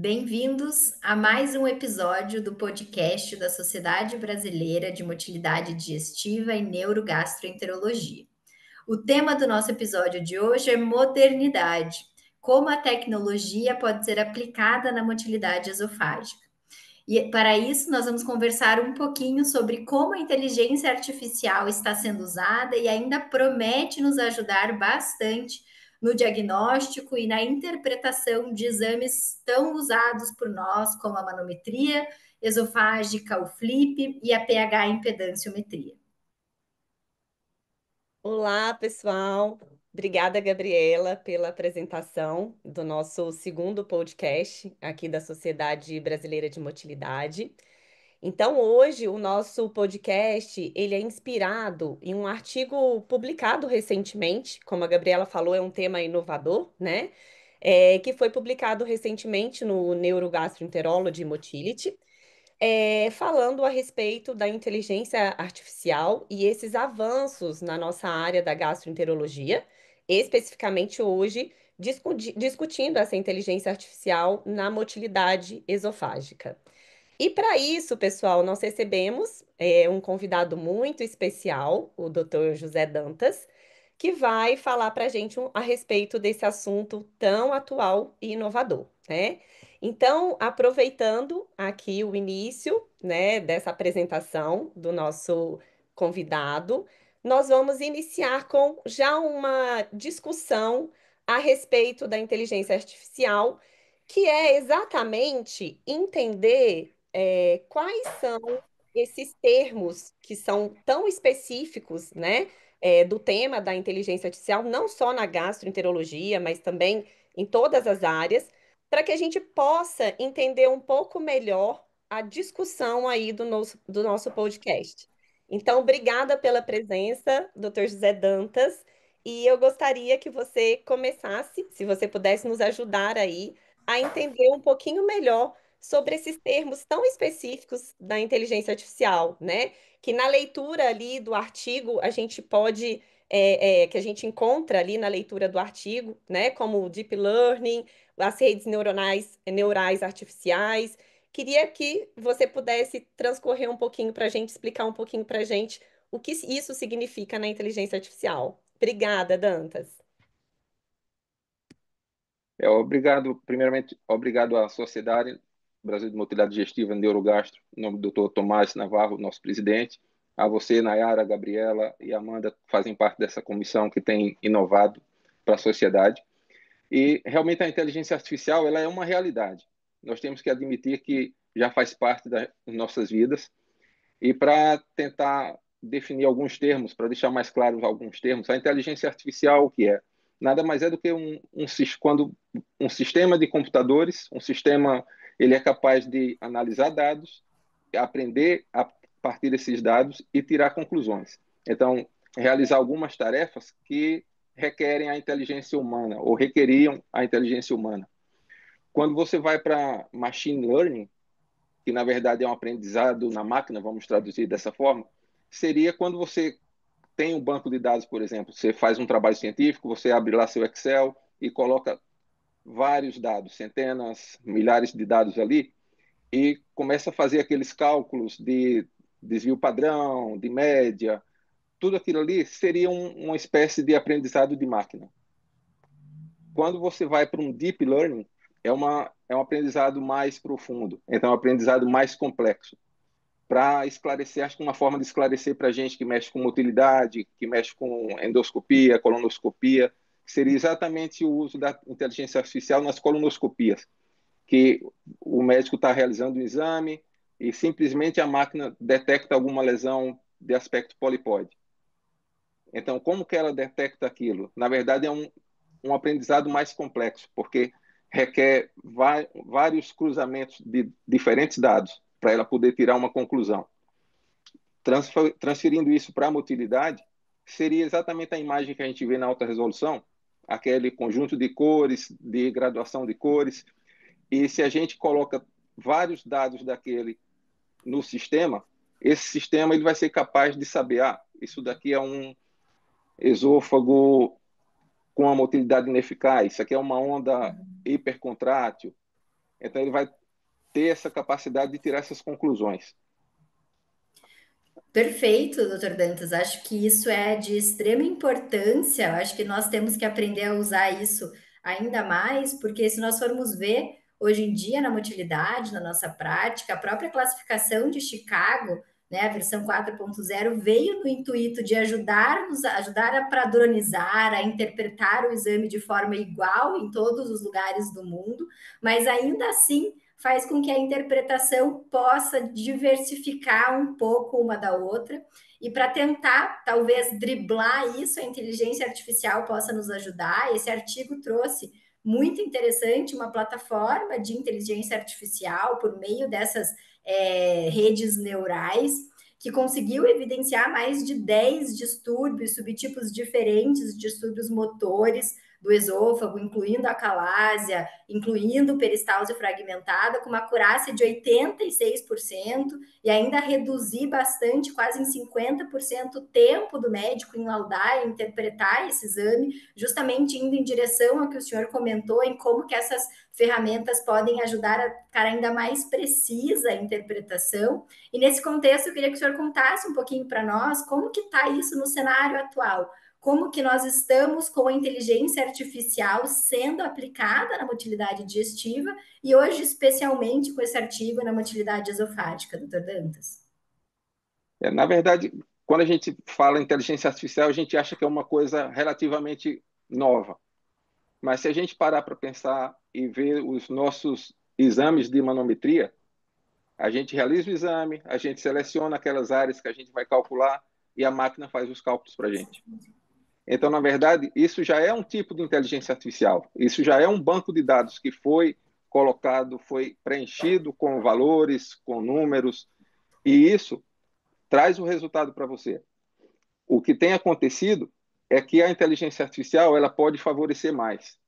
Bem-vindos a mais um episódio do podcast da Sociedade Brasileira de Motilidade Digestiva e Neurogastroenterologia. O tema do nosso episódio de hoje é modernidade, como a tecnologia pode ser aplicada na motilidade esofágica. E para isso, nós vamos conversar um pouquinho sobre como a inteligência artificial está sendo usada e ainda promete nos ajudar bastante no diagnóstico e na interpretação de exames tão usados por nós, como a manometria esofágica, o FLIP e a pH impedânciometria. Olá, pessoal. Obrigada, Gabriela, pela apresentação do nosso segundo podcast aqui da Sociedade Brasileira de Motilidade. Então, hoje o nosso podcast, ele é inspirado em um artigo publicado recentemente, como a Gabriela falou, é um tema inovador, né? Que foi publicado recentemente no Neurogastroenterology Motility, falando a respeito da inteligência artificial e esses avanços na nossa área da gastroenterologia, especificamente hoje, discutindo essa inteligência artificial na motilidade esofágica. E para isso, pessoal, nós recebemos um convidado muito especial, o Dr. José Dantas, que vai falar para a gente a respeito desse assunto tão atual e inovador, né? Então, aproveitando aqui o início, né, dessa apresentação do nosso convidado, nós vamos iniciar com já uma discussão a respeito da inteligência artificial, que é exatamente entender quais são esses termos que são tão específicos, né, do tema da inteligência artificial, não só na gastroenterologia, mas também em todas as áreas, para que a gente possa entender um pouco melhor a discussão aí do nosso podcast. Então, obrigada pela presença, Dr. José Dantas, e eu gostaria que você começasse, se você pudesse nos ajudar aí a entender um pouquinho melhor sobre esses termos tão específicos da inteligência artificial, né? Que na leitura ali do artigo a gente pode, que a gente encontra ali na leitura do artigo, né? Como o deep learning, as redes neurais artificiais. Queria que você pudesse transcorrer um pouquinho para a gente, explicar um pouquinho para a gente o que isso significa na inteligência artificial. Obrigada, Dantas. Primeiramente, obrigado à Sociedade Brasil de Motilidade Digestiva e Neurogastro, em nome do Dr. Tomás Navarro, nosso presidente, a você, Nayara, Gabriela e Amanda, que fazem parte dessa comissão que tem inovado para a sociedade. E realmente a inteligência artificial ela é uma realidade. Nós temos que admitir que já faz parte das nossas vidas. E para tentar definir alguns termos, para deixar mais claros alguns termos, a inteligência artificial, o que é? Nada mais é do que quando um sistema de computadores, um sistema, ele é capaz de analisar dados, aprender a partir desses dados e tirar conclusões. Então, realizar algumas tarefas que requerem a inteligência humana ou requeriam a inteligência humana. Quando você vai para machine learning, que na verdade é um aprendizado na máquina, vamos traduzir dessa forma, seria quando você tem um banco de dados, por exemplo, você faz um trabalho científico, você abre lá seu Excel e coloca vários dados, centenas, milhares de dados ali, e começa a fazer aqueles cálculos de desvio padrão, de média, tudo aquilo ali seria uma espécie de aprendizado de máquina. Quando você vai para um deep learning, é um aprendizado mais profundo, então é um aprendizado mais complexo. Para esclarecer, acho que uma forma de esclarecer para a gente que mexe com motilidade, que mexe com endoscopia, colonoscopia, seria exatamente o uso da inteligência artificial nas colonoscopias, que o médico está realizando um exame e simplesmente a máquina detecta alguma lesão de aspecto polipóide. Então, como que ela detecta aquilo? Na verdade, é um aprendizado mais complexo, porque requer vários cruzamentos de diferentes dados para ela poder tirar uma conclusão. Transferindo isso para a motilidade, seria exatamente a imagem que a gente vê na alta resolução, aquele conjunto de cores, de graduação de cores, e se a gente coloca vários dados daquele no sistema, esse sistema ele vai ser capaz de saber, isso daqui é um esôfago com a motilidade ineficaz, isso aqui é uma onda hipercontrátil, Então, ele vai ter essa capacidade de tirar essas conclusões. Perfeito, doutor Dantas. Acho que isso é de extrema importância. Acho que nós temos que aprender a usar isso ainda mais, porque se nós formos ver hoje em dia na motilidade, na nossa prática, a própria classificação de Chicago, né, a versão 4.0, veio no intuito de ajudar a padronizar, a interpretar o exame de forma igual em todos os lugares do mundo, mas ainda assim faz com que a interpretação possa diversificar um pouco uma da outra. E para tentar, talvez, driblar isso, a inteligência artificial possa nos ajudar. Esse artigo trouxe muito interessante uma plataforma de inteligência artificial por meio dessas redes neurais que conseguiu evidenciar mais de 10 distúrbios, subtipos diferentes de distúrbios motores do esôfago, incluindo a calásia, incluindo peristalse fragmentada, com uma acurácia de 86% e ainda reduzir bastante, quase em 50%, o tempo do médico em laudar e interpretar esse exame, justamente indo em direção ao que o senhor comentou, em como que essas ferramentas podem ajudar a ficar ainda mais precisa a interpretação. E nesse contexto, eu queria que o senhor contasse um pouquinho para nós como que está isso no cenário atual, como que nós estamos com a inteligência artificial sendo aplicada na motilidade digestiva e hoje, especialmente, com esse artigo na motilidade esofágica, doutor Dantas. Na verdade, quando a gente fala em inteligência artificial, a gente acha que é uma coisa relativamente nova. Mas se a gente parar para pensar e ver os nossos exames de manometria, a gente realiza o exame, a gente seleciona aquelas áreas que a gente vai calcular e a máquina faz os cálculos para a gente. Então, na verdade, isso já é um tipo de inteligência artificial. Isso já é um banco de dados que foi colocado, foi preenchido com valores, com números, e isso traz o resultado para você. O que tem acontecido é que a inteligência artificial ela pode favorecer mais.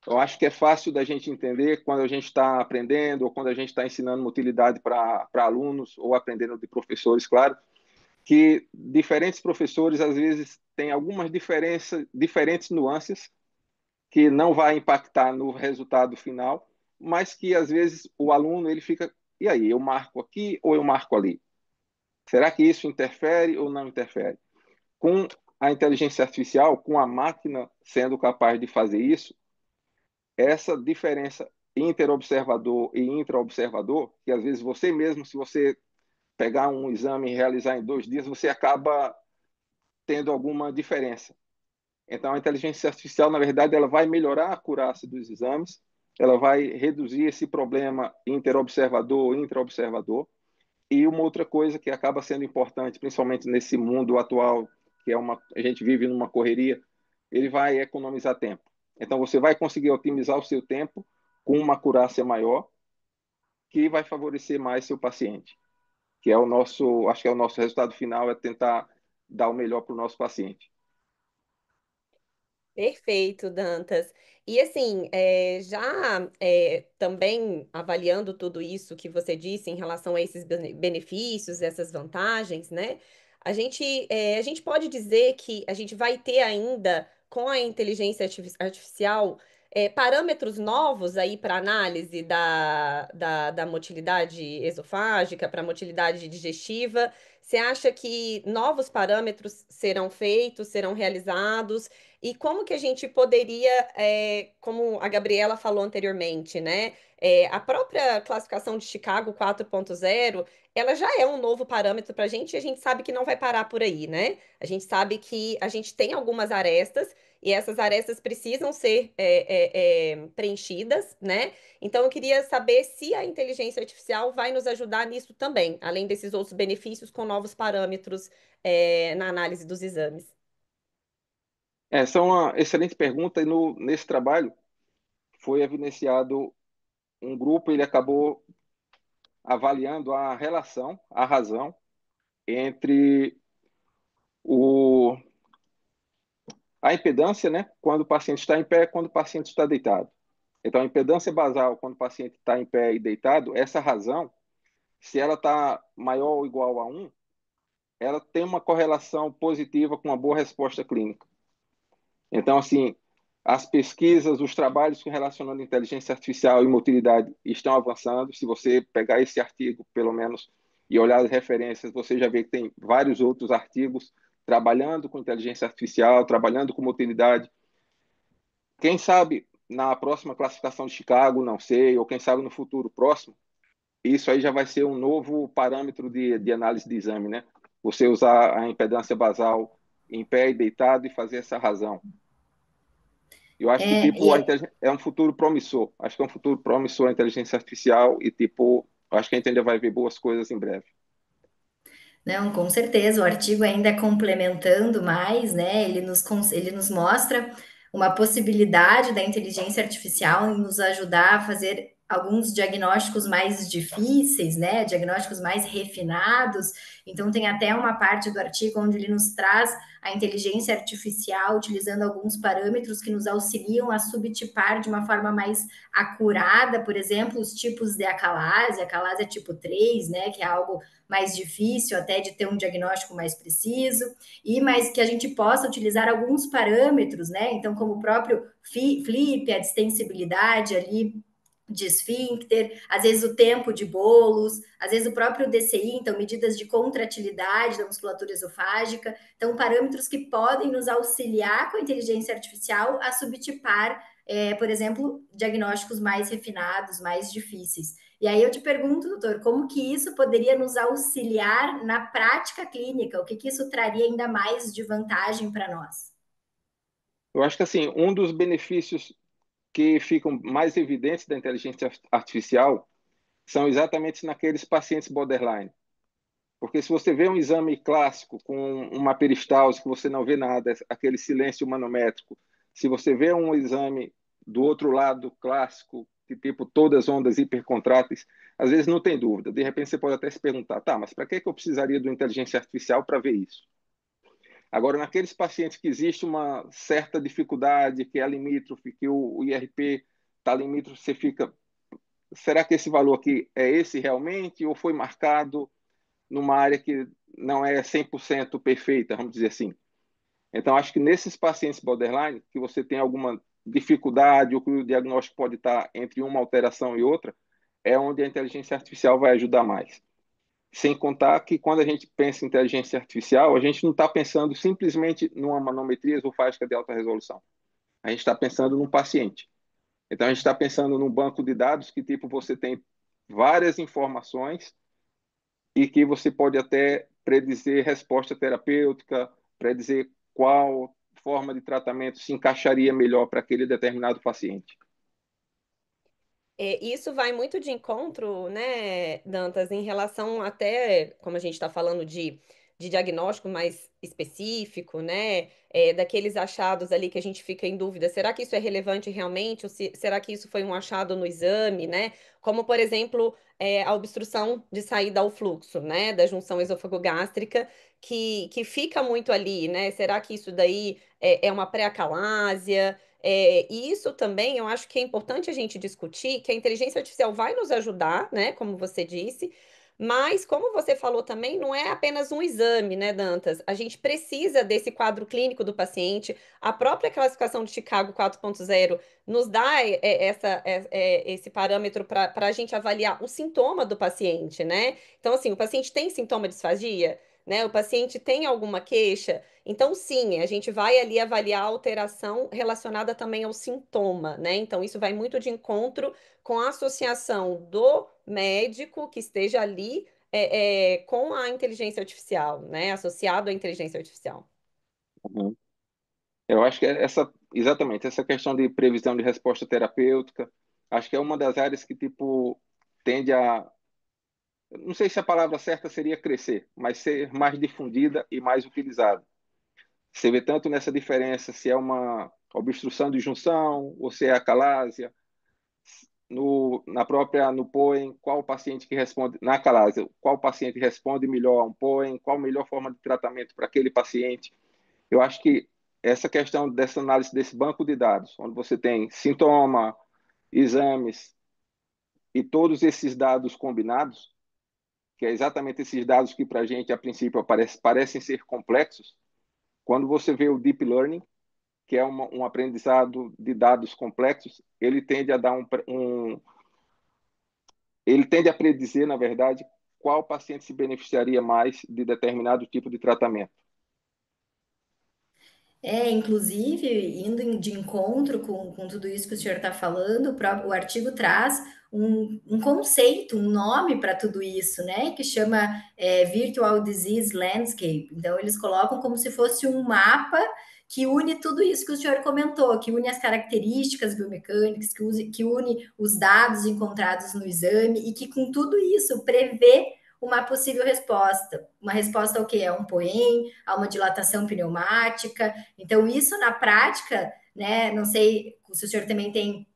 Eu acho que é fácil da gente entender quando a gente está aprendendo ou quando a gente está ensinando utilidade para alunos ou aprendendo de professores, claro, que diferentes professores às vezes têm algumas diferentes nuances que não vai impactar no resultado final, mas que às vezes o aluno ele fica, e aí, eu marco aqui ou eu marco ali? Será que isso interfere ou não interfere? Com a inteligência artificial, com a máquina sendo capaz de fazer isso, essa diferença interobservador e intraobservador, que às vezes você mesmo, se você pegar um exame e realizar em 2 dias, você acaba tendo alguma diferença. Então, a inteligência artificial, na verdade, ela vai melhorar a acurácia dos exames, ela vai reduzir esse problema interobservador, intraobservador. E uma outra coisa que acaba sendo importante, principalmente nesse mundo atual, que a gente vive numa correria, ele vai economizar tempo. Então, você vai conseguir otimizar o seu tempo com uma acurácia maior, que vai favorecer mais seu paciente, que é o nosso, acho que é o nosso resultado final, é tentar dar o melhor para o nosso paciente. Perfeito, Dantas. E assim, já também avaliando tudo isso que você disse em relação a esses benefícios, essas vantagens, né? A gente pode dizer que a gente vai ter ainda, com a inteligência artificial, parâmetros novos aí para análise da motilidade esofágica, para motilidade digestiva. Você acha que novos parâmetros serão feitos, serão realizados? E como que a gente poderia, como a Gabriela falou anteriormente, né? A própria classificação de Chicago 4.0, ela já é um novo parâmetro para a gente e a gente sabe que não vai parar por aí, né? A gente sabe que a gente tem algumas arestas e essas arestas precisam ser preenchidas, né? Então eu queria saber se a inteligência artificial vai nos ajudar nisso também, além desses outros benefícios com novos parâmetros, na análise dos exames. Essa é uma excelente pergunta e nesse trabalho foi evidenciado um grupo, ele acabou avaliando a relação, a razão entre o, a impedância, né, quando o paciente está em pé e quando o paciente está deitado. Então, a impedância basal, quando o paciente está em pé e deitado, essa razão, se ela está maior ou igual a 1, ela tem uma correlação positiva com uma boa resposta clínica. Então, assim, As pesquisas, os trabalhos relacionando inteligência artificial e motilidade estão avançando. Se você pegar esse artigo, pelo menos, e olhar as referências, você já vê que tem vários outros artigos trabalhando com inteligência artificial, trabalhando com motilidade. Quem sabe na próxima classificação de Chicago, não sei, ou quem sabe no futuro próximo, isso aí já vai ser um novo parâmetro de análise de exame, né? Você usar a impedância basal em pé e deitado e fazer essa razão. Eu acho que, É, tipo, é um futuro promissor. Acho que é um futuro promissor a inteligência artificial e, tipo, acho que a gente ainda vai ver boas coisas em breve. não, com certeza, o artigo ainda complementando mais, né? Ele nos mostra uma possibilidade da inteligência artificial em nos ajudar a fazer alguns diagnósticos mais difíceis, né? Diagnósticos mais refinados. Então, tem até uma parte do artigo onde ele nos traz a inteligência artificial utilizando alguns parâmetros que nos auxiliam a subtipar de uma forma mais acurada, por exemplo, os tipos de acalásia tipo 3, né? Que é algo mais difícil até de ter um diagnóstico mais preciso, e mais que a gente possa utilizar alguns parâmetros, né? Então, como o próprio flip, a distensibilidade ali de esfíncter, às vezes o tempo de bolos, às vezes o próprio DCI, então medidas de contratilidade da musculatura esofágica, então parâmetros que podem nos auxiliar com a inteligência artificial a subtipar, por exemplo, diagnósticos mais refinados, mais difíceis. E aí eu te pergunto, doutor, como que isso poderia nos auxiliar na prática clínica? O que que isso traria ainda mais de vantagem para nós? Eu acho que, assim, um dos benefícios que ficam mais evidentes da inteligência artificial são exatamente naqueles pacientes borderline. Porque se você vê um exame clássico com uma peristalse que você não vê nada, aquele silêncio manométrico, se você vê um exame do outro lado clássico, de tipo todas ondas hipercontráteis, às vezes não tem dúvida. De repente você pode até se perguntar, tá, mas para que eu precisaria de uma inteligência artificial para ver isso? Agora, naqueles pacientes que existe uma certa dificuldade, que é limítrofe, que o IRP está limítrofe, você fica, será que esse valor aqui é esse realmente ou foi marcado numa área que não é 100% perfeita, vamos dizer assim? Então, acho que nesses pacientes borderline, que você tem alguma dificuldade ou que o diagnóstico pode estar entre uma alteração e outra, é onde a inteligência artificial vai ajudar mais. Sem contar que quando a gente pensa em inteligência artificial, a gente não está pensando simplesmente numa manometria esofágica de alta resolução. A gente está pensando num paciente. Então, a gente está pensando num banco de dados que, tipo, você tem várias informações e que você pode até predizer resposta terapêutica, predizer qual forma de tratamento se encaixaria melhor para aquele determinado paciente. Isso vai muito de encontro, né, Dantas, em relação até, como a gente está falando de diagnóstico mais específico, né, daqueles achados ali que a gente fica em dúvida, será que isso é relevante realmente, ou será que isso foi um achado no exame, né, como, por exemplo, a obstrução de saída ao fluxo, né, da junção esôfago-gástrica, que fica muito ali, né, será que isso daí é uma pré-acalásia? E isso também eu acho que é importante a gente discutir, que a inteligência artificial vai nos ajudar, né? Como você disse, mas como você falou também, não é apenas um exame, né, Dantas? A gente precisa desse quadro clínico do paciente. A própria classificação de Chicago 4.0 nos dá esse parâmetro para a gente avaliar o sintoma do paciente, né? Então, assim, o paciente tem sintoma de disfagia, né? O paciente tem alguma queixa. Então, sim, a gente vai ali avaliar a alteração relacionada também ao sintoma, né? Então, isso vai muito de encontro com a associação do médico que esteja ali com a inteligência artificial, né? Associado à inteligência artificial. Uhum. Eu acho que exatamente, essa questão de previsão de resposta terapêutica, acho que é uma das áreas que, tipo, tende a, não sei se a palavra certa seria crescer, mas ser mais difundida e mais utilizada. Você vê tanto nessa diferença se é uma obstrução de junção ou se é acalásia, no POEM, qual paciente que responde, na acalásia, qual paciente responde melhor a um POEM, qual a melhor forma de tratamento para aquele paciente. Eu acho que essa questão dessa análise desse banco de dados, onde você tem sintoma, exames e todos esses dados combinados, que é exatamente esses dados que para a gente, a princípio, parecem ser complexos, quando você vê o Deep Learning, que é um aprendizado de dados complexos, ele tende a dar ele tende a predizer, na verdade, qual paciente se beneficiaria mais de determinado tipo de tratamento. Inclusive, de encontro com tudo isso que o senhor está falando, o artigo traz um conceito, um nome para tudo isso, né? Que chama Virtual Disease Landscape. Então, eles colocam como se fosse um mapa que une tudo isso que o senhor comentou, que une as características biomecânicas, que une os dados encontrados no exame e que, com tudo isso, prevê uma possível resposta. Uma resposta ao que? A um POEM, a uma dilatação pneumática. Então, isso na prática, né? Não sei se o senhor também tem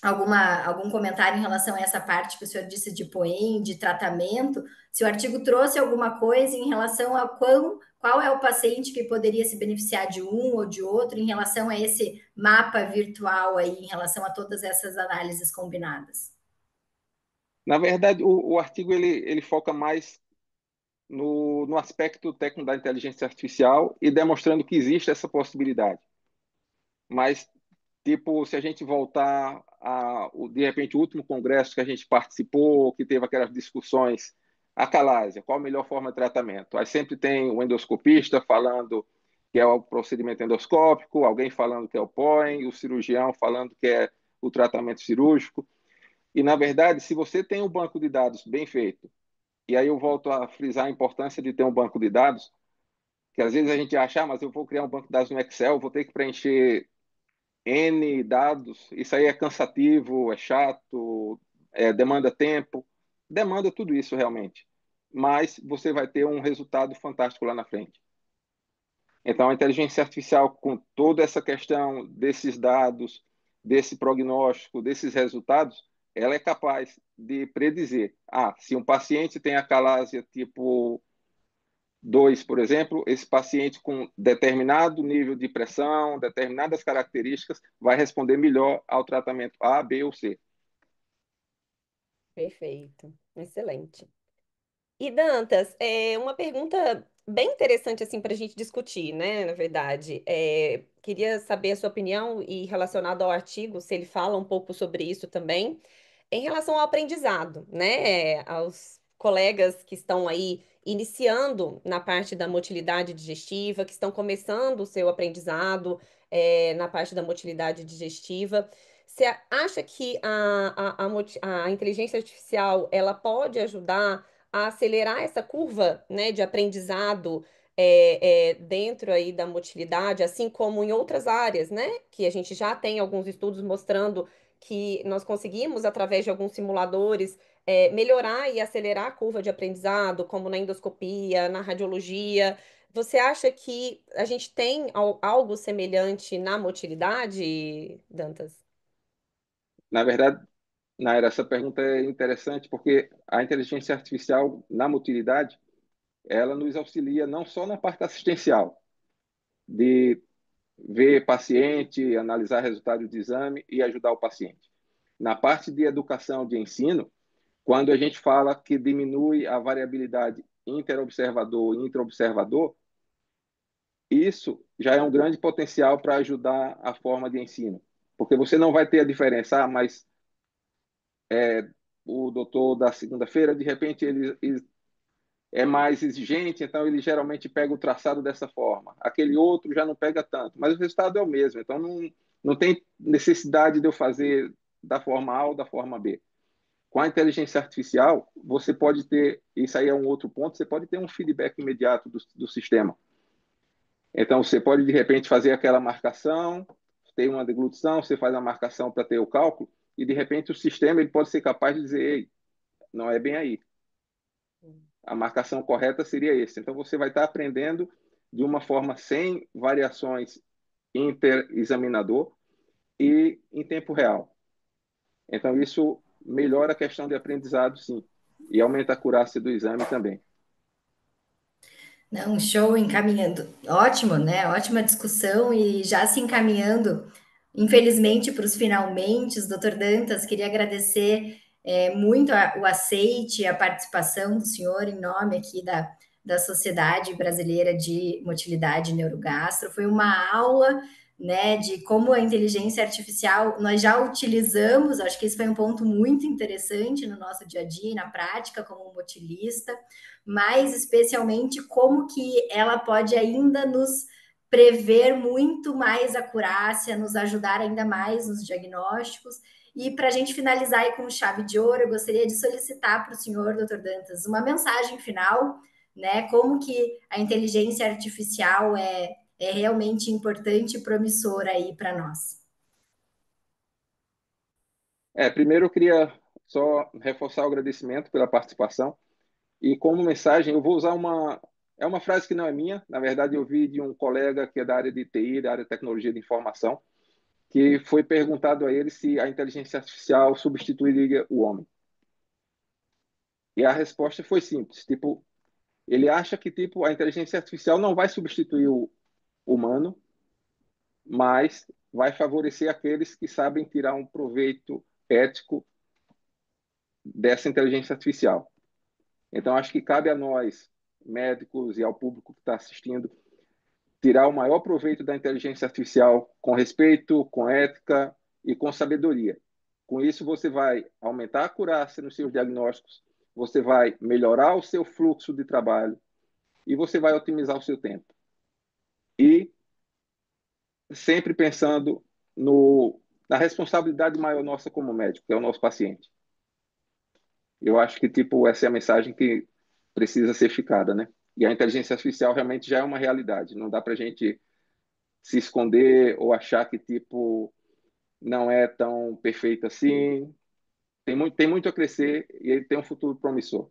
algum comentário em relação a essa parte que o senhor disse de POEM, de tratamento, se o artigo trouxe alguma coisa em relação a qual é o paciente que poderia se beneficiar de um ou de outro em relação a esse mapa virtual aí, em relação a todas essas análises combinadas. Na verdade, o artigo ele foca mais no aspecto técnico da inteligência artificial e demonstrando que existe essa possibilidade. Mas, tipo, se a gente voltar de repente, o último congresso que a gente participou, que teve aquelas discussões, a calásia, qual a melhor forma de tratamento? Aí sempre tem o endoscopista falando que é o procedimento endoscópico, alguém falando que é o POEM, o cirurgião falando que é o tratamento cirúrgico. E, na verdade, se você tem um banco de dados bem feito, e aí eu volto a frisar a importância de ter um banco de dados, que às vezes a gente acha, mas eu vou criar um banco de dados no Excel, vou ter que preencher N dados, isso aí é cansativo, é chato, demanda tempo, demanda tudo isso realmente. Mas você vai ter um resultado fantástico lá na frente. Então, a inteligência artificial, com toda essa questão desses dados, desse prognóstico, desses resultados, ela é capaz de predizer. Se um paciente tem acalásia tipo 2, por exemplo, esse paciente com determinado nível de pressão, determinadas características, vai responder melhor ao tratamento A, B ou C. Perfeito, excelente. E Dantas, uma pergunta bem interessante assim para a gente discutir, né? Na verdade, queria saber a sua opinião e relacionado ao artigo, se ele fala um pouco sobre isso também, em relação ao aprendizado, né? Aos colegas que estão aí iniciando na parte da motilidade digestiva, que estão começando o seu aprendizado, na parte da motilidade digestiva. Você acha que a inteligência artificial ela pode ajudar a acelerar essa curva, né, de aprendizado dentro aí da motilidade, assim como em outras áreas, né, que a gente já tem alguns estudos mostrando que nós conseguimos, através de alguns simuladores, melhorar e acelerar a curva de aprendizado, como na endoscopia, na radiologia. Você acha que a gente tem algo semelhante na motilidade, Dantas? Na verdade, Naira, essa pergunta é interessante porque a inteligência artificial na motilidade, ela nos auxilia não só na parte assistencial, de ver paciente, analisar resultados de exame e ajudar o paciente. Na parte de educação de ensino, quando a gente fala que diminui a variabilidade interobservador e intraobservador, isso já é um grande potencial para ajudar a forma de ensino. Porque você não vai ter a diferença, mas o doutor da segunda-feira, de repente, ele é mais exigente, então ele geralmente pega o traçado dessa forma. Aquele outro já não pega tanto, mas o resultado é o mesmo. Então não tem necessidade de eu fazer da forma A ou da forma B. Com a inteligência artificial, você pode ter, isso aí é um outro ponto, você pode ter um feedback imediato do sistema. Então, você pode, de repente, fazer aquela marcação, tem uma deglutição, você faz a marcação para ter o cálculo, e, de repente, o sistema ele pode ser capaz de dizer, ei, não é bem aí. A marcação correta seria esse. Então, você vai estar aprendendo de uma forma sem variações interexaminador e em tempo real. Então, isso melhora a questão de aprendizado, sim, e aumenta a acurácia do exame também. Não, show, encaminhando. Ótimo, né? Ótima discussão e já se encaminhando, infelizmente, para os finalmente, doutor Dantas, queria agradecer muito o aceite, a participação do senhor em nome aqui da Sociedade Brasileira de Motilidade Neurogastro. Foi uma aula, né, de como a inteligência artificial nós já utilizamos, acho que esse foi um ponto muito interessante no nosso dia a dia, na prática, como motilista, mas especialmente como que ela pode ainda nos prever muito mais acurácia, nos ajudar ainda mais nos diagnósticos. E para a gente finalizar aí com chave de ouro, eu gostaria de solicitar para o senhor, doutor Dantas, uma mensagem final, né? Como que a inteligência artificial é realmente importante e promissora aí para nós. Primeiro eu queria só reforçar o agradecimento pela participação e como mensagem eu vou usar é uma frase que não é minha, na verdade eu vi de um colega que é da área de TI, da área de tecnologia de informação, que foi perguntado a ele se a inteligência artificial substituiria o homem. E a resposta foi simples, tipo, ele acha que tipo a inteligência artificial não vai substituir o humano, mas vai favorecer aqueles que sabem tirar um proveito ético dessa inteligência artificial. Então, acho que cabe a nós, médicos e ao público que está assistindo, tirar o maior proveito da inteligência artificial com respeito, com ética e com sabedoria. Com isso, você vai aumentar a acurácia nos seus diagnósticos, você vai melhorar o seu fluxo de trabalho e você vai otimizar o seu tempo. E sempre pensando na responsabilidade maior nossa como médico, que é o nosso paciente. Eu acho que tipo essa é a mensagem que precisa ser ficada, né? E a inteligência artificial realmente já é uma realidade. Não dá para a gente se esconder ou achar que tipo não é tão perfeito assim. Tem muito a crescer e ele tem um futuro promissor.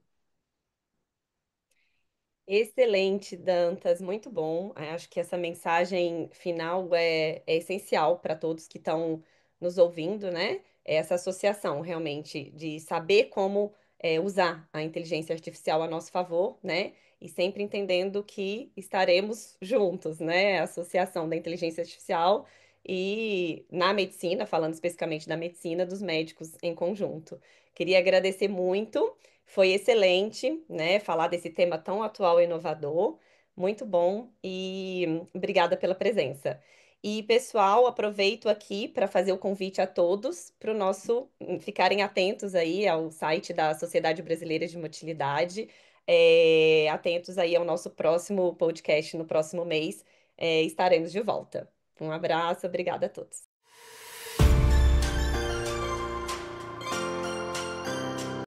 Excelente, Dantas, muito bom. Acho que essa mensagem final é essencial para todos que estão nos ouvindo, né? É essa associação realmente de saber como usar a inteligência artificial a nosso favor, né? E sempre entendendo que estaremos juntos, né? A associação da inteligência artificial e na medicina, falando especificamente da medicina, dos médicos em conjunto. Queria agradecer muito. Foi excelente, né, falar desse tema tão atual e inovador. Muito bom e obrigada pela presença. E, pessoal, aproveito aqui para fazer o convite a todos para o nosso ficarem atentos aí ao site da Sociedade Brasileira de Motilidade, atentos aí ao nosso próximo podcast no próximo mês, estaremos de volta. Um abraço, obrigada a todos.